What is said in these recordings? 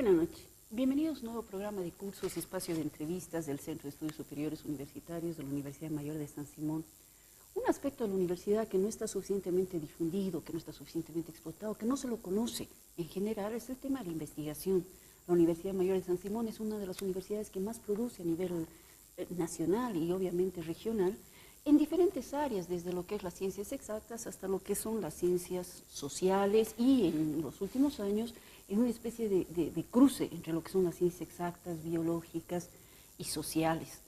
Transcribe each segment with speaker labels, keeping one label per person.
Speaker 1: Buenas noches. Bienvenidos a un nuevo programa de cursos, espacio de entrevistas del Centro de Estudios Superiores Universitarios de la Universidad Mayor de San Simón. Un aspecto de la universidad que no está suficientemente difundido, que no está suficientemente explotado, que no se lo conoce en general, es el tema de la investigación. La Universidad Mayor de San Simón es una de las universidades que más produce a nivel nacional y obviamente regional en diferentes áreas, desde lo que es las ciencias exactas hasta lo que son las ciencias sociales y en los últimos años en una especie de cruce entre lo que son las ciencias exactas, biológicas y sociales.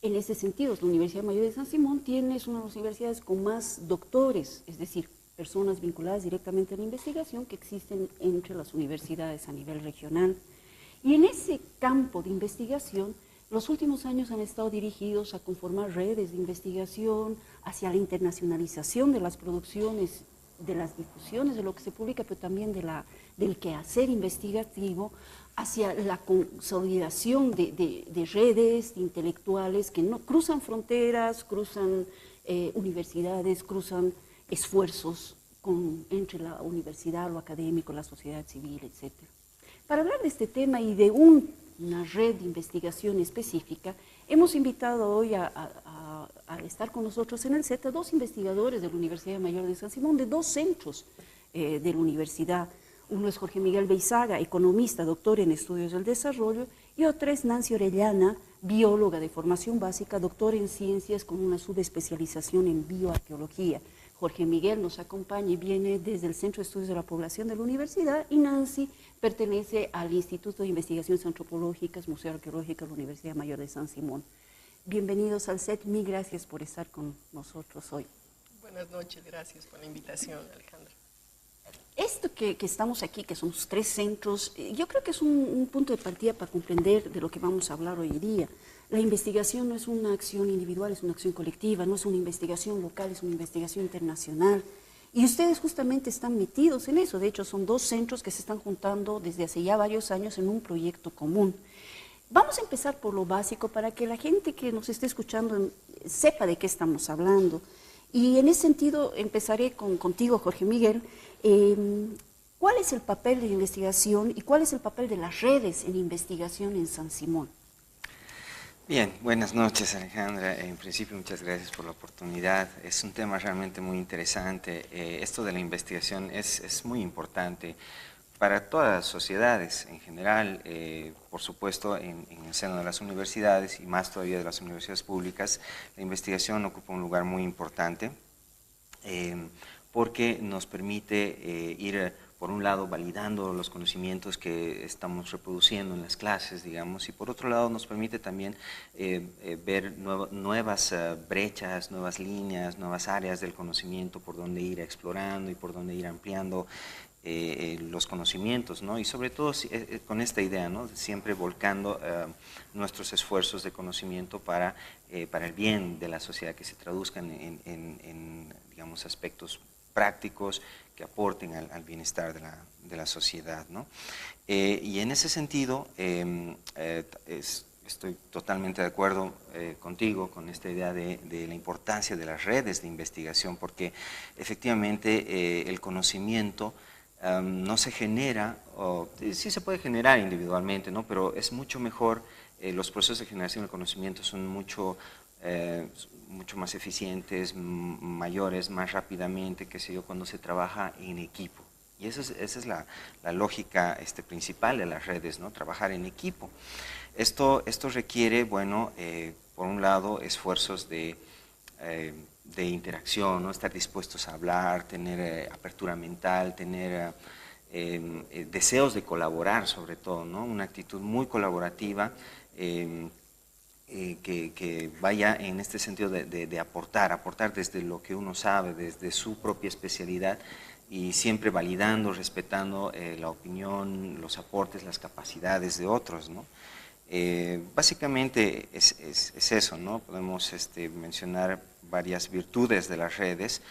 Speaker 1: En ese sentido, la Universidad Mayor de San Simón es una de las universidades con más doctores, es decir, personas vinculadas directamente a la investigación que existen entre las universidades a nivel regional. Y en ese campo de investigación, los últimos años han estado dirigidos a conformar redes de investigación, hacia la internacionalización de las producciones, de las difusiones de lo que se publica, pero también del quehacer investigativo, hacia la consolidación de redes de intelectuales que no cruzan fronteras, cruzan universidades, cruzan esfuerzos entre la universidad, lo académico, la sociedad civil, etc. Para hablar de este tema y de una red de investigación específica, hemos invitado hoy a estar con nosotros en el set a dos investigadores de la Universidad Mayor de San Simón, de dos centros de la universidad. Uno es Jorge Miguel Beizaga, economista, doctor en estudios del desarrollo, y otra es Nancy Orellana, bióloga de formación básica, doctor en ciencias con una subespecialización en bioarqueología. Jorge Miguel nos acompaña y viene desde el Centro de Estudios de la Población de la Universidad, y Nancy pertenece al Instituto de Investigaciones Antropológicas, Museo Arqueológico de la Universidad Mayor de San Simón. Bienvenidos al set, mil gracias por estar con nosotros hoy.
Speaker 2: Buenas noches, gracias por la invitación, Alejandra.
Speaker 1: Esto que estamos aquí, que son los tres centros, yo creo que es un punto de partida para comprender de lo que vamos a hablar hoy día. La investigación no es una acción individual, es una acción colectiva, no es una investigación local, es una investigación internacional. Y ustedes justamente están metidos en eso. De hecho, son dos centros que se están juntando desde hace ya varios años en un proyecto común. Vamos a empezar por lo básico para que la gente que nos esté escuchando sepa de qué estamos hablando. Y en ese sentido empezaré contigo, Jorge Miguel. ¿Cuál es el papel de la investigación y cuál es el papel de las redes en investigación en San Simón?
Speaker 3: Bien, buenas noches, Alejandra. En principio, muchas gracias por la oportunidad. Es un tema realmente muy interesante. Esto de la investigación es muy importante para todas las sociedades en general, por supuesto en el seno de las universidades y más todavía de las universidades públicas. La investigación ocupa un lugar muy importante porque nos permite ir, por un lado, validando los conocimientos que estamos reproduciendo en las clases, digamos, y por otro lado nos permite también ver nuevas brechas, nuevas líneas, nuevas áreas del conocimiento por donde ir explorando y por donde ir ampliando los conocimientos, ¿no? Y sobre todo con esta idea, ¿no? Siempre volcando nuestros esfuerzos de conocimiento para el bien de la sociedad, que se traduzcan en digamos, aspectos prácticos que aporten al bienestar de la sociedad, ¿no? Y en ese sentido, estoy totalmente de acuerdo contigo con esta idea de la importancia de las redes de investigación, porque efectivamente el conocimiento no se genera, sí se puede generar individualmente, ¿no? Pero es mucho mejor, los procesos de generación del conocimiento son mucho más eficientes, mayores, más rápidamente, qué sé yo, cuando se trabaja en equipo. Y esa es la lógica principal de las redes, ¿no? Trabajar en equipo. Esto requiere, bueno, por un lado, esfuerzos de interacción, ¿no? Estar dispuestos a hablar, tener apertura mental, tener deseos de colaborar sobre todo, ¿no? Una actitud muy colaborativa que vaya en este sentido de aportar desde lo que uno sabe, desde su propia especialidad, y siempre validando, respetando la opinión, los aportes, las capacidades de otros, ¿no? Básicamente es eso, ¿no? Podemos mencionar varias virtudes de las redes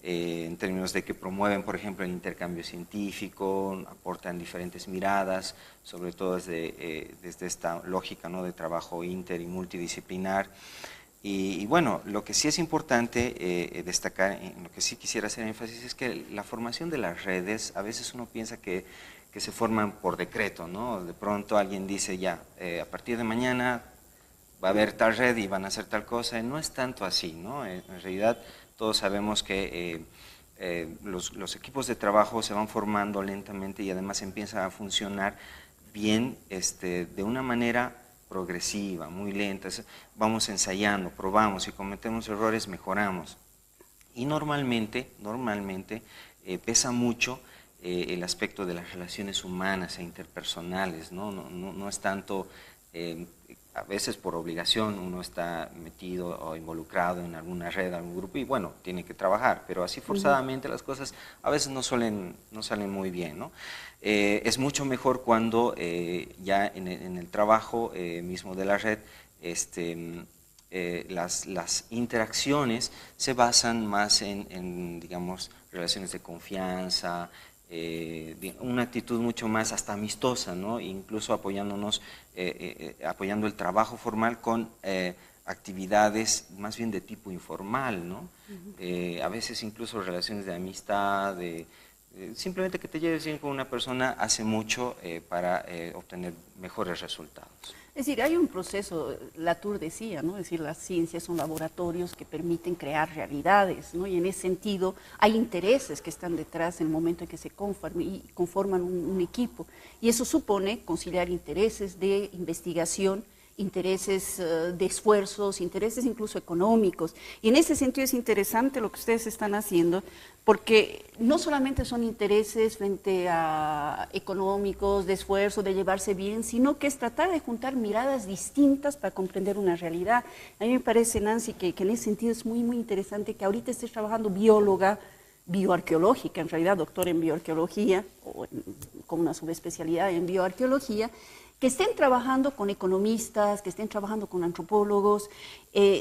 Speaker 3: en términos de que promueven, por ejemplo, el intercambio científico, aportan diferentes miradas, sobre todo desde esta lógica, ¿no? De trabajo inter y multidisciplinar. Y bueno, lo que sí es importante destacar, en lo que sí quisiera hacer énfasis, es que la formación de las redes, a veces uno piensa que que se forman por decreto, ¿no? De pronto alguien dice ya, a partir de mañana va a haber tal red y van a hacer tal cosa, y no es tanto así, ¿no? En realidad todos sabemos que los equipos de trabajo se van formando lentamente y además empiezan a funcionar bien de una manera progresiva, muy lenta. Vamos ensayando, probamos, si cometemos errores mejoramos. Y normalmente pesa mucho el aspecto de las relaciones humanas e interpersonales, ¿no? No es tanto, a veces por obligación uno está metido o involucrado en alguna red, algún grupo y bueno, tiene que trabajar, pero así forzadamente las cosas a veces no salen muy bien, ¿no? Es mucho mejor cuando ya en el trabajo mismo de la red, las interacciones se basan más en, digamos, relaciones de confianza, una actitud mucho más hasta amistosa, ¿no? Incluso apoyándonos, apoyando el trabajo formal con actividades más bien de tipo informal, ¿no? A veces incluso relaciones de amistad, simplemente que te lleves bien con una persona hace mucho para obtener mejores resultados.
Speaker 1: Es decir, hay un proceso, Latour decía, ¿no? Es decir, las ciencias son laboratorios que permiten crear realidades, ¿no? Y en ese sentido hay intereses que están detrás en el momento en que se conforman un equipo. Y eso supone conciliar intereses de investigación, intereses de esfuerzos, intereses incluso económicos. Y en ese sentido es interesante lo que ustedes están haciendo, porque no solamente son intereses frente a económicos, de esfuerzo, de llevarse bien, sino que es tratar de juntar miradas distintas para comprender una realidad. A mí me parece, Nancy, que en ese sentido es muy interesante que ahorita estés trabajando bióloga, bioarqueológica, en realidad doctora en bioarqueología, o con una subespecialidad en bioarqueología, que estén trabajando con economistas, que estén trabajando con antropólogos,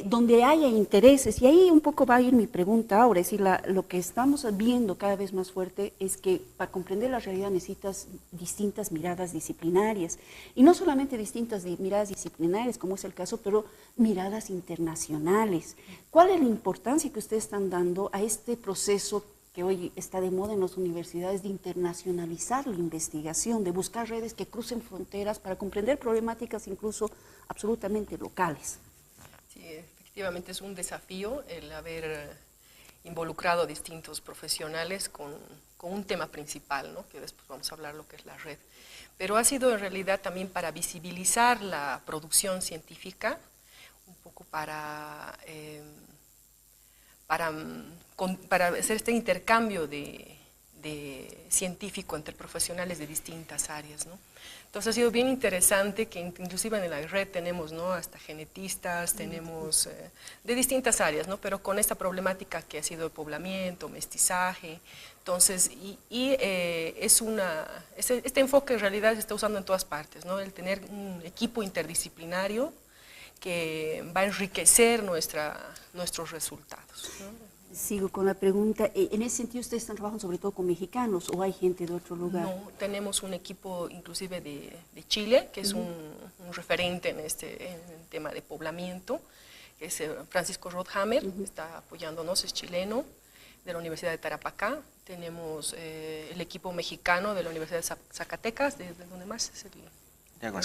Speaker 1: donde haya intereses. Y ahí un poco va a ir mi pregunta ahora, es decir, lo que estamos viendo cada vez más fuerte es que para comprender la realidad necesitas distintas miradas disciplinarias. Y no solamente distintas miradas disciplinarias, como es el caso, pero miradas internacionales. ¿Cuál es la importancia que ustedes están dando a este proceso que hoy está de moda en las universidades de internacionalizar la investigación, de buscar redes que crucen fronteras para comprender problemáticas incluso absolutamente locales?
Speaker 2: Sí, efectivamente es un desafío el haber involucrado a distintos profesionales con un tema principal, ¿no? Que después vamos a hablar lo que es la red. Pero ha sido en realidad también para visibilizar la producción científica, un poco para hacer este intercambio de científico entre profesionales de distintas áreas, ¿no? Entonces ha sido bien interesante que inclusive en la red tenemos, ¿no?, hasta genetistas, tenemos de distintas áreas, ¿no?, pero con esta problemática que ha sido el poblamiento, mestizaje. Entonces, este enfoque en realidad se está usando en todas partes, ¿no?, el tener un equipo interdisciplinario que va a enriquecer nuestros resultados, ¿no?
Speaker 1: Sigo con la pregunta. En ese sentido, ¿ustedes están trabajando sobre todo con mexicanos o hay gente de otro lugar?
Speaker 2: No, tenemos un equipo inclusive de Chile, que es un referente en el tema de poblamiento, que es Francisco Rothhammer, que está apoyándonos, es chileno, de la Universidad de Tarapacá. Tenemos el equipo mexicano de la Universidad de Zacatecas, ¿de dónde más es el...?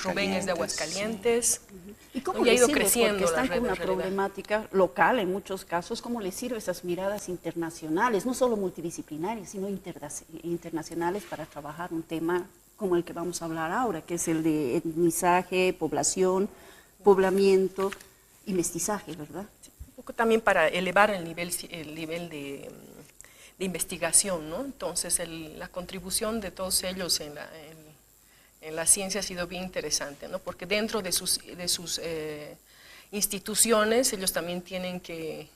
Speaker 2: Rubén es de Aguascalientes.
Speaker 1: ¿Y cómo
Speaker 2: ha ido
Speaker 1: sirve?
Speaker 2: creciendo?
Speaker 1: Porque están con una problemática local en muchos casos. ¿Cómo les sirve esas miradas internacionales, no solo multidisciplinarias, sino internacionales para trabajar un tema como el que vamos a hablar ahora, que es el de etnizaje, población, poblamiento y mestizaje, ¿verdad?
Speaker 2: Sí, un poco también para elevar el nivel de investigación, ¿no? Entonces, la contribución de todos ellos en la ciencia ha sido bien interesante, ¿no? Porque dentro de sus instituciones ellos también tienen que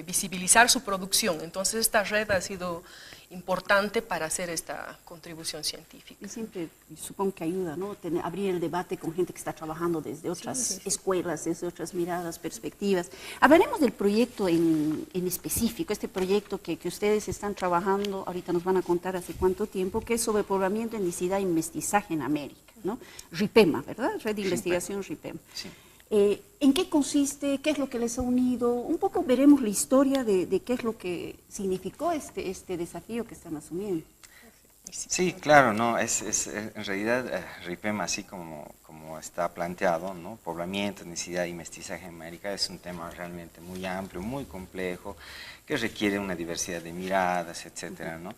Speaker 2: visibilizar su producción. Entonces esta red ha sido importante para hacer esta contribución científica.
Speaker 1: Y siempre supongo que ayuda, ¿no? Abrir el debate con gente que está trabajando desde otras escuelas, desde otras miradas, perspectivas. Hablaremos del proyecto en específico, este proyecto que ustedes están trabajando, ahorita nos van a contar hace cuánto tiempo, que es sobre poblamiento, etnicidad y mestizaje en América, ¿no? RIPEMA, ¿verdad? Red de Investigación RIPEMA. Sí. ¿En qué consiste? ¿Qué es lo que les ha unido? Un poco veremos la historia de qué es lo que significó este desafío que están asumiendo.
Speaker 3: Sí, claro, no, en realidad RIPEM, así como está planteado, ¿no? Poblamiento, etnicidad y mestizaje en América, es un tema realmente muy amplio, muy complejo, que requiere una diversidad de miradas, etcétera, ¿no?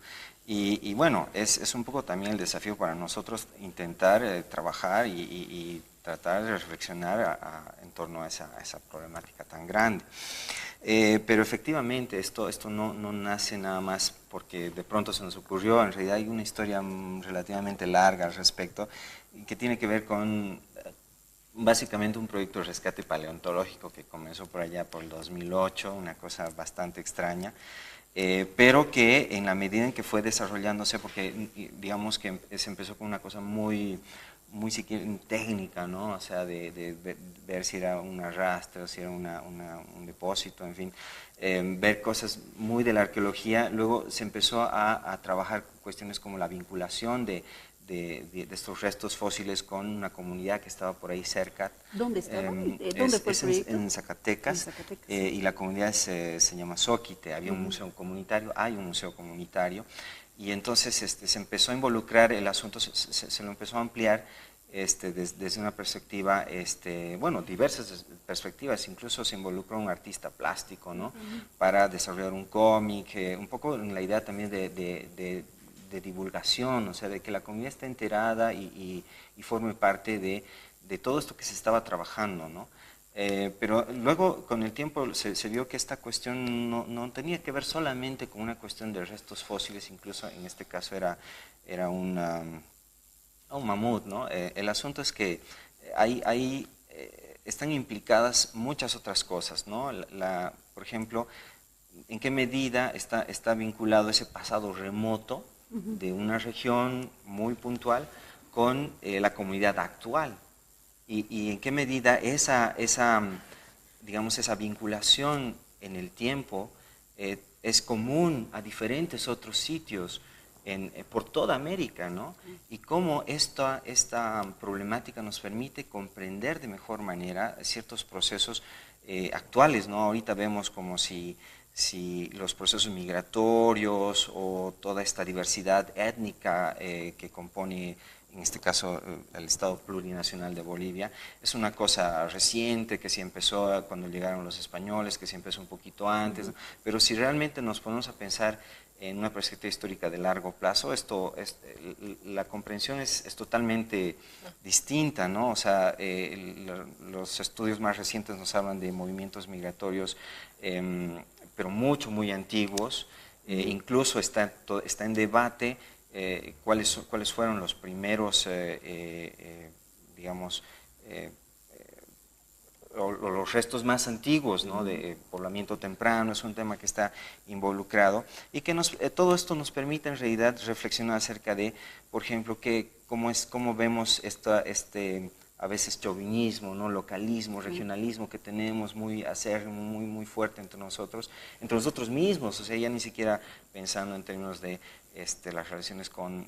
Speaker 3: Y bueno, es un poco también el desafío para nosotros intentar trabajar y tratar de reflexionar en torno a esa problemática tan grande. Pero efectivamente esto no nace nada más porque de pronto se nos ocurrió, en realidad hay una historia relativamente larga al respecto que tiene que ver con básicamente un proyecto de rescate paleontológico que comenzó por allá por el 2008, una cosa bastante extraña, pero que en la medida en que fue desarrollándose, porque digamos que se empezó con una cosa muy siquiera técnica, ¿no? O sea, de ver si era un arrastre o si era un depósito, en fin, ver cosas muy de la arqueología. Luego se empezó a trabajar cuestiones como la vinculación de estos restos fósiles con una comunidad que estaba por ahí cerca.
Speaker 1: ¿Dónde estaba? ¿Dónde fue el proyecto?
Speaker 3: En Zacatecas, y la comunidad se llama Zoquite. Había un museo comunitario, hay un museo comunitario, y entonces se empezó a involucrar el asunto, se lo empezó a ampliar desde una perspectiva, bueno, diversas perspectivas. Incluso se involucró un artista plástico, ¿no? Para desarrollar un cómic, un poco en la idea también de divulgación, o sea, de que la comunidad esté enterada y forme parte de todo esto que se estaba trabajando, ¿no? Pero luego, con el tiempo, se vio que esta cuestión no tenía que ver solamente con una cuestión de restos fósiles, incluso en este caso era un mamut, ¿no? El asunto es que ahí están implicadas muchas otras cosas, ¿no? Por ejemplo, en qué medida está vinculado ese pasado remoto de una región muy puntual con la comunidad actual, y en qué medida digamos, esa vinculación en el tiempo es común a diferentes otros sitios por toda América, ¿no? Y cómo esta problemática nos permite comprender de mejor manera ciertos procesos actuales, ¿no? Ahorita vemos como si los procesos migratorios o toda esta diversidad étnica que compone, en este caso, el Estado plurinacional de Bolivia, es una cosa reciente, que sí empezó cuando llegaron los españoles, que sí empezó un poquito antes, pero si realmente nos ponemos a pensar en una perspectiva histórica de largo plazo, la comprensión es totalmente distinta, ¿no? O sea, los estudios más recientes nos hablan de movimientos migratorios, pero muy antiguos. Incluso está en debate cuáles fueron los primeros, digamos, los restos más antiguos, ¿no? De poblamiento temprano. Es un tema que está involucrado y que todo esto nos permite en realidad reflexionar acerca de, por ejemplo, cómo vemos a veces chauvinismo, ¿no? Localismo, regionalismo que tenemos muy acérrimo, muy fuerte entre nosotros mismos, o sea, ya ni siquiera pensando en términos de las relaciones con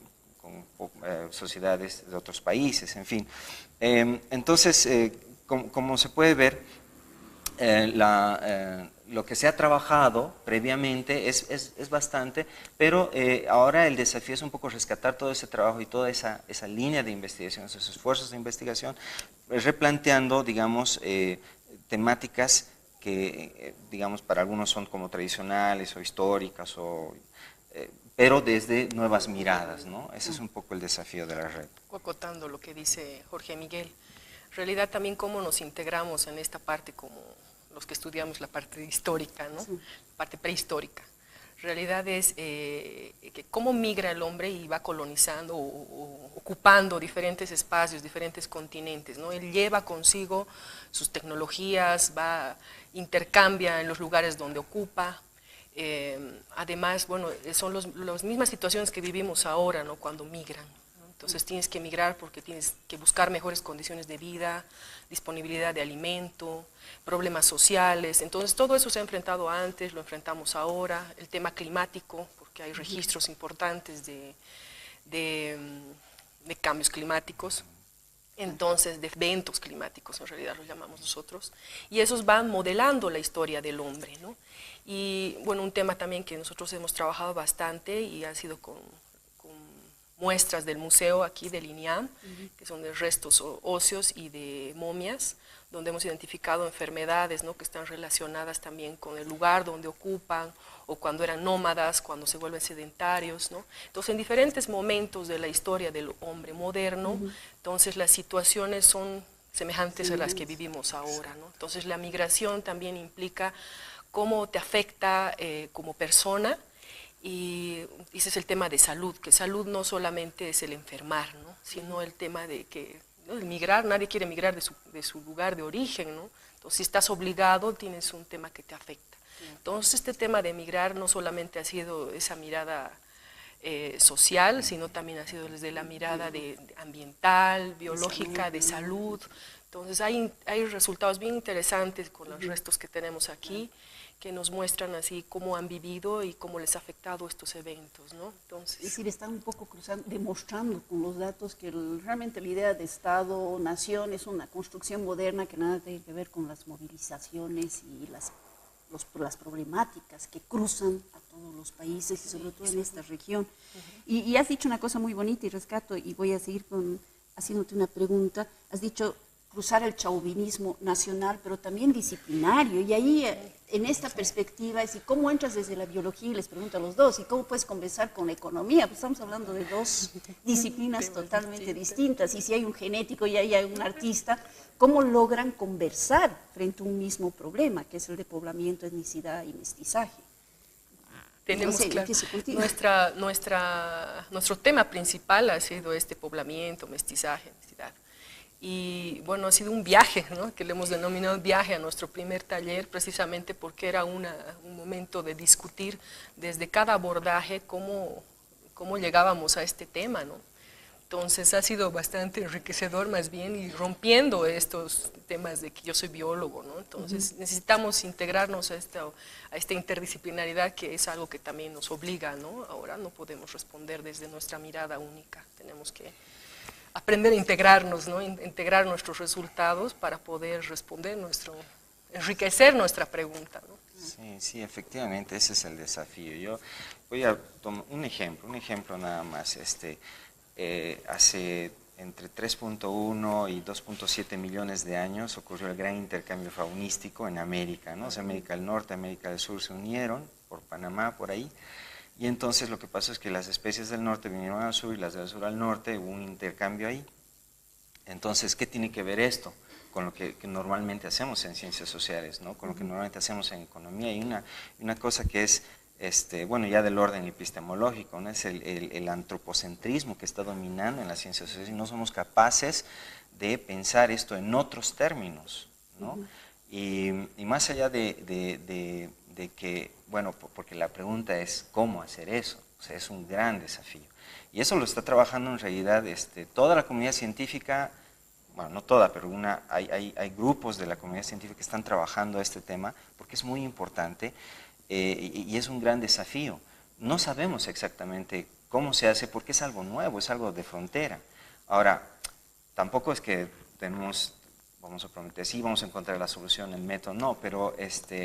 Speaker 3: sociedades de otros países, en fin. Entonces, como se puede ver, lo que se ha trabajado previamente es bastante, pero ahora el desafío es un poco rescatar todo ese trabajo y toda esa línea de investigación, esos esfuerzos de investigación, replanteando, digamos, temáticas que, digamos, para algunos son como tradicionales o históricas, pero desde nuevas miradas, ¿no? Ese es un poco el desafío de la red.
Speaker 2: Acotando lo que dice Jorge Miguel, en realidad también cómo nos integramos en esta parte como los que estudiamos la parte histórica, ¿no? Sí. La parte prehistórica. En realidad es que cómo migra el hombre y va colonizando o ocupando diferentes espacios, diferentes continentes, ¿no? Él lleva consigo sus tecnologías, intercambia en los lugares donde ocupa. Además, bueno, son las mismas situaciones que vivimos ahora, ¿no? Cuando migran. Entonces tienes que migrar porque tienes que buscar mejores condiciones de vida, disponibilidad de alimento, problemas sociales. Entonces todo eso se ha enfrentado antes, lo enfrentamos ahora. El tema climático, porque hay registros importantes de cambios climáticos. Entonces, de eventos climáticos, en realidad los llamamos nosotros. Y esos van modelando la historia del hombre, ¿no? Y bueno, un tema también que nosotros hemos trabajado bastante y ha sido con muestras del museo aquí del INIAM, que son de restos óseos y de momias, donde hemos identificado enfermedades, ¿no?, que están relacionadas también con el lugar donde ocupan, o cuando eran nómadas, cuando se vuelven sedentarios, ¿no? Entonces, en diferentes momentos de la historia del hombre moderno, entonces las situaciones son semejantes a las que vivimos ahora, ¿no? Entonces, la migración también implica cómo te afecta como persona, y ese es el tema de salud, que salud no solamente es el enfermar, ¿no?, sino el tema de que, ¿no?, el migrar, nadie quiere migrar de su lugar de origen, ¿no? Entonces, si estás obligado, tienes un tema que te afecta. Entonces, este tema de migrar no solamente ha sido esa mirada social, sino también ha sido desde la mirada ambiental, biológica, de salud. Entonces, hay resultados bien interesantes con los restos que tenemos aquí, que nos muestran así cómo han vivido y cómo les ha afectado estos eventos, ¿no? Entonces,
Speaker 1: es decir, están un poco demostrando con los datos que realmente la idea de Estado o nación es una construcción moderna que nada tiene que ver con las movilizaciones y las problemáticas que cruzan a todos los países y sobre todo en esta región. Y has dicho una cosa muy bonita y rescato, y voy a seguir haciéndote una pregunta. Has dicho cruzar el chauvinismo nacional, pero también disciplinario, y ahí en esta perspectiva es, ¿y cómo entras desde la biología? Y les pregunto a los dos, ¿y cómo puedes conversar con la economía? Pues estamos hablando de dos disciplinas totalmente distintas, y si hay un genético y hay un artista, ¿cómo logran conversar frente a un mismo problema, que es el de poblamiento, etnicidad y mestizaje?
Speaker 2: Tenemos claro, nuestro tema principal ha sido este poblamiento, mestizaje, etnicidad. Y bueno, ha sido un viaje, ¿no?, que le hemos denominado viaje a nuestro primer taller, precisamente porque era un momento de discutir desde cada abordaje cómo llegábamos a este tema, ¿no? Entonces ha sido bastante enriquecedor más bien, y rompiendo estos temas de que yo soy biólogo, ¿no? Entonces necesitamos integrarnos a esta interdisciplinaridad, que es algo que también nos obliga, ¿no? Ahora no podemos responder desde nuestra mirada única, tenemos que aprender a integrarnos, ¿no?, integrar nuestros resultados para poder responder enriquecer nuestra pregunta, ¿no?
Speaker 3: Sí, efectivamente, ese es el desafío. Yo voy a tomar un ejemplo nada más. Hace entre 3.1 y 2.7 millones de años ocurrió el gran intercambio faunístico en América, ¿no? O sea, América del Norte, América del Sur se unieron por Panamá, por ahí. Y entonces lo que pasó es que las especies del norte vinieron al sur y las del sur al norte, hubo un intercambio ahí. Entonces, ¿qué tiene que ver esto con lo que normalmente hacemos en ciencias sociales, ¿no?, con lo que normalmente hacemos en economía? Hay una cosa que es, bueno, ya del orden epistemológico, ¿no?, es el antropocentrismo que está dominando en las ciencias sociales, y no somos capaces de pensar esto en otros términos, ¿no? Y más allá de que, bueno, porque la pregunta es cómo hacer eso, o sea, es un gran desafío. Y eso lo está trabajando en realidad toda la comunidad científica, bueno, no toda, pero hay grupos de la comunidad científica que están trabajando este tema, porque es muy importante y es un gran desafío. No sabemos exactamente cómo se hace, porque es algo nuevo, es algo de frontera. Ahora, tampoco es que vamos a prometer, sí, vamos a encontrar la solución, el método, no, pero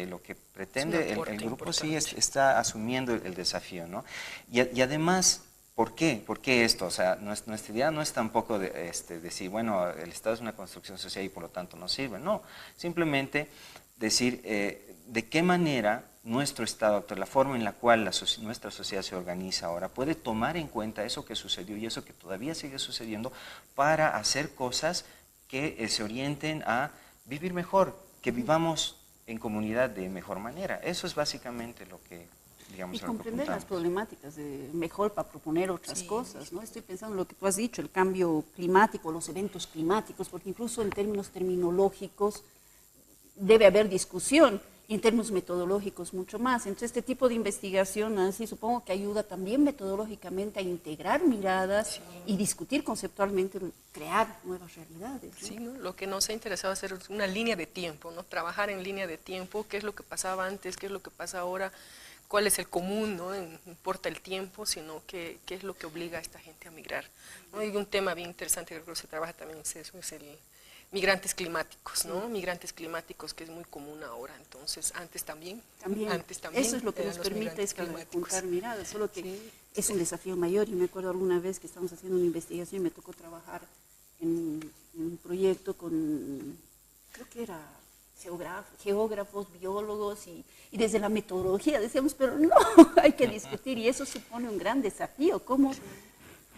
Speaker 3: lo que pretende el grupo sí está asumiendo el desafío, ¿no? Y además, ¿por qué? ¿Por qué esto? O sea, nuestra idea no es tampoco decir, bueno, el Estado es una construcción social y por lo tanto no sirve, no, simplemente decir de qué manera nuestro Estado actual, la forma en la cual nuestra sociedad se organiza ahora, puede tomar en cuenta eso que sucedió y eso que todavía sigue sucediendo para hacer cosas que se orienten a vivir mejor, que vivamos en comunidad de mejor manera. Eso es básicamente lo que, digamos,
Speaker 1: y comprender las problemáticas mejor para proponer otras cosas, ¿no? Estoy pensando en lo que tú has dicho, el cambio climático, los eventos climáticos, porque incluso en términos terminológicos debe haber discusión, y en términos metodológicos mucho más. Entonces, este tipo de investigación, así supongo que ayuda también metodológicamente a integrar miradas y discutir conceptualmente, crear nuevas realidades, ¿no?
Speaker 2: Sí, ¿no? Lo que nos ha interesado hacer es una línea de tiempo, ¿no? Trabajar en línea de tiempo, qué es lo que pasaba antes, qué es lo que pasa ahora, cuál es el común, ¿no? No importa el tiempo, sino qué es lo que obliga a esta gente a migrar, ¿no? Y un tema bien interesante que creo que se trabaja también es eso, es el migrantes climáticos, ¿no? Migrantes climáticos, que es muy común ahora, entonces antes también.
Speaker 1: Eso es lo que nos permite, es juntar miradas, solo que es un desafío mayor. Y me acuerdo alguna vez que estábamos haciendo una investigación y me tocó trabajar en un proyecto con, creo que era geógrafos, biólogos, y desde la metodología decíamos, pero no, hay que discutir, y eso supone un gran desafío, cómo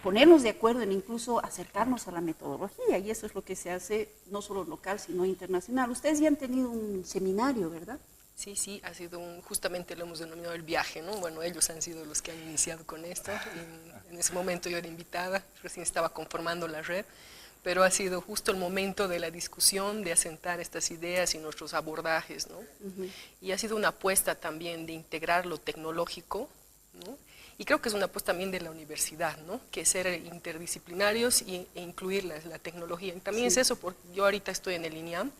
Speaker 1: ponernos de acuerdo en incluso acercarnos a la metodología, y eso es lo que se hace no solo local, sino internacional. Ustedes ya han tenido un seminario, ¿verdad?
Speaker 2: Sí, sí, ha sido justamente lo hemos denominado el viaje, ¿no? Bueno, ellos han sido los que han iniciado con esto, en ese momento yo era invitada, recién estaba conformando la red, pero ha sido justo el momento de la discusión, de asentar estas ideas y nuestros abordajes, ¿no? Y ha sido una apuesta también de integrar lo tecnológico, ¿no? Y creo que es una apuesta también de la universidad, ¿no? Que es ser interdisciplinarios e incluir la tecnología. Y también es eso, porque yo ahorita estoy en el INIAM,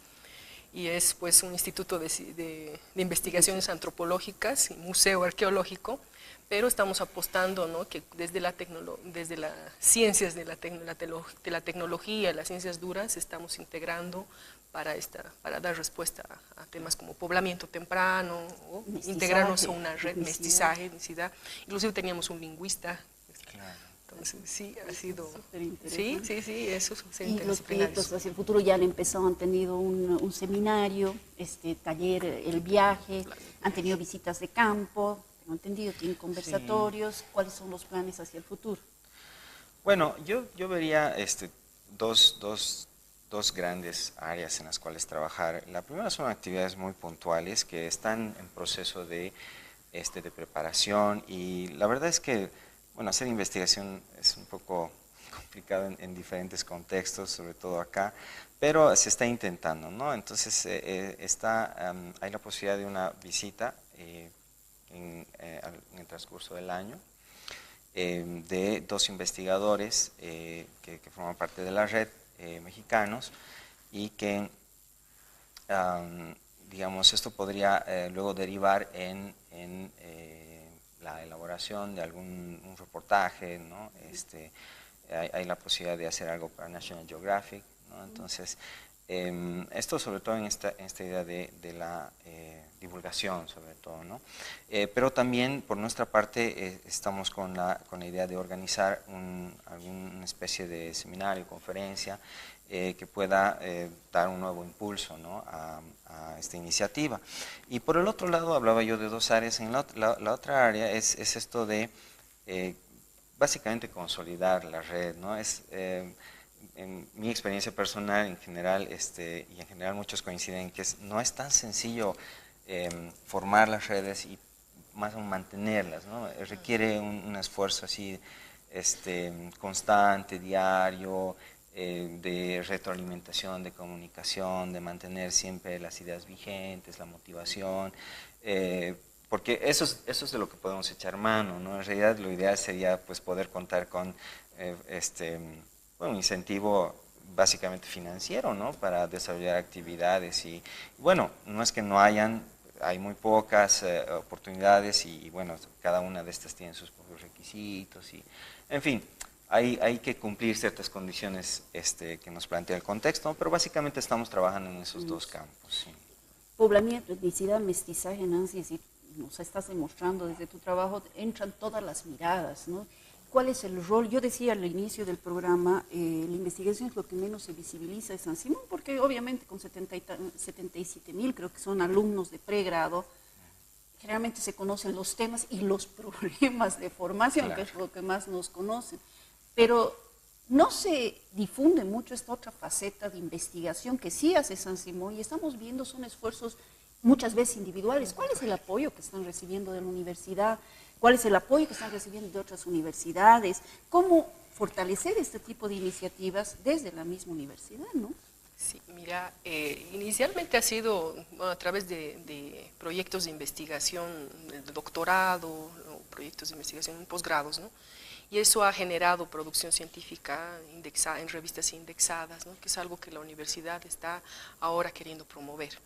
Speaker 2: y es pues un instituto de investigaciones antropológicas y museo arqueológico, pero estamos apostando, ¿no? Que desde las ciencias de la tecnología, las ciencias duras, estamos integrando para dar respuesta a temas como poblamiento temprano, o integrarnos a una red, mestizaje, etnicidad. Inclusive teníamos un lingüista.
Speaker 3: Claro.
Speaker 2: Entonces, sí, ha sido...
Speaker 1: Sí,
Speaker 2: eso es
Speaker 1: y los proyectos hacia el futuro ya han empezado, han tenido un seminario, taller, el viaje, han tenido visitas de campo, tengo entendido, tienen conversatorios. Sí. ¿Cuáles son los planes hacia el futuro?
Speaker 3: Bueno, yo vería dos grandes áreas en las cuales trabajar. La primera son actividades muy puntuales que están en proceso de preparación, y la verdad es que, bueno, hacer investigación es un poco complicado en diferentes contextos, sobre todo acá, pero se está intentando, ¿no? Entonces hay la posibilidad de una visita en el transcurso del año de 2 investigadores que forman parte de la red, mexicanos, y que, digamos, esto podría luego derivar en la elaboración de algún reportaje, ¿no? Hay la posibilidad de hacer algo para National Geographic, ¿no? Entonces, esto sobre todo en esta idea de la divulgación, sobre todo, ¿no? Pero también, por nuestra parte, estamos con la idea de organizar alguna especie de seminario, conferencia, que pueda dar un nuevo impulso, ¿no? a esta iniciativa. Y por el otro lado, hablaba yo de 2 áreas. En la otra área es esto de básicamente consolidar la red, ¿no? En mi experiencia personal en general, y en general muchos coinciden en que no es tan sencillo formar las redes y más aún mantenerlas, ¿no? Requiere un esfuerzo así constante, diario, de retroalimentación, de comunicación, de mantener siempre las ideas vigentes, la motivación, porque eso es de lo que podemos echar mano, ¿no? En realidad lo ideal sería pues poder contar con un incentivo básicamente financiero, ¿no? Para desarrollar actividades, y bueno, no es que no hay muy pocas oportunidades, y bueno, cada una de estas tiene sus propios requisitos, y en fin, hay que cumplir ciertas condiciones que nos plantea el contexto, ¿no? Pero básicamente estamos trabajando en esos 2 campos. Sí.
Speaker 1: Poblamiento, etnicidad, mestizaje, Nancy, si nos estás demostrando desde tu trabajo, entran todas las miradas, ¿no? ¿Cuál es el rol? Yo decía al inicio del programa, la investigación es lo que menos se visibiliza de San Simón, porque obviamente con 77,000 creo que son alumnos de pregrado, generalmente se conocen los temas y los problemas de formación, claro, que es lo que más nos conocen. Pero no se difunde mucho esta otra faceta de investigación que sí hace San Simón, y estamos viendo son esfuerzos muchas veces individuales. ¿Cuál es el apoyo que están recibiendo de la universidad? ¿Cuál es el apoyo que están recibiendo de otras universidades? ¿Cómo fortalecer este tipo de iniciativas desde la misma universidad, ¿no?
Speaker 2: Sí, mira, inicialmente ha sido a través de proyectos de investigación, de doctorado, o proyectos de investigación en posgrados, ¿no? Y eso ha generado producción científica indexada, en revistas indexadas, ¿no? Que es algo que la universidad está ahora queriendo promover.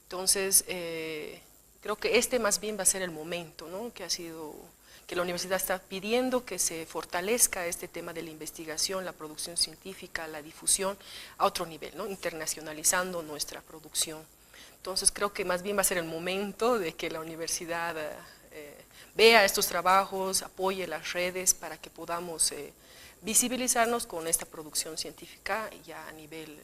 Speaker 2: Entonces, creo que más bien va a ser el momento, ¿no? Que la universidad está pidiendo que se fortalezca este tema de la investigación, la producción científica, la difusión a otro nivel, ¿no? Internacionalizando nuestra producción. Entonces creo que más bien va a ser el momento de que la universidad vea estos trabajos, apoye las redes para que podamos visibilizarnos con esta producción científica ya a nivel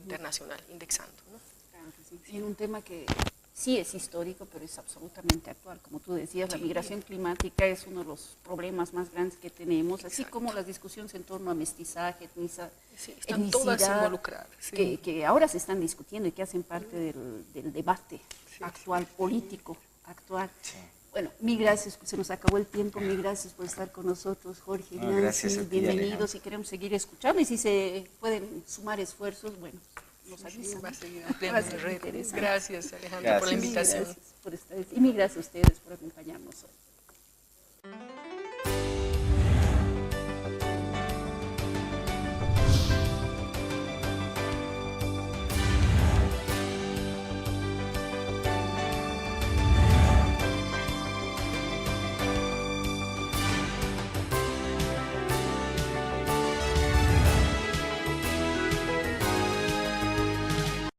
Speaker 2: internacional, indexando, ¿no?
Speaker 1: Claro que sí. En un tema que sí es histórico, pero es absolutamente actual. Como tú decías, la migración climática es uno de los problemas más grandes que tenemos, así como las discusiones en torno a mestizaje,
Speaker 2: están todas involucradas.
Speaker 1: Que ahora se están discutiendo y que hacen parte del debate actual, político actual. Sí. Bueno, mil gracias, se nos acabó el tiempo, mil gracias por estar con nosotros, Jorge,
Speaker 3: gracias a ti,
Speaker 1: bienvenidos, y queremos seguir escuchando, y si se pueden sumar esfuerzos, bueno, nos avisan.
Speaker 2: Va a seguir ampliando la red. Gracias, Alejandra, por la invitación.
Speaker 1: Gracias por estar, y mil gracias a ustedes por acompañarnos hoy.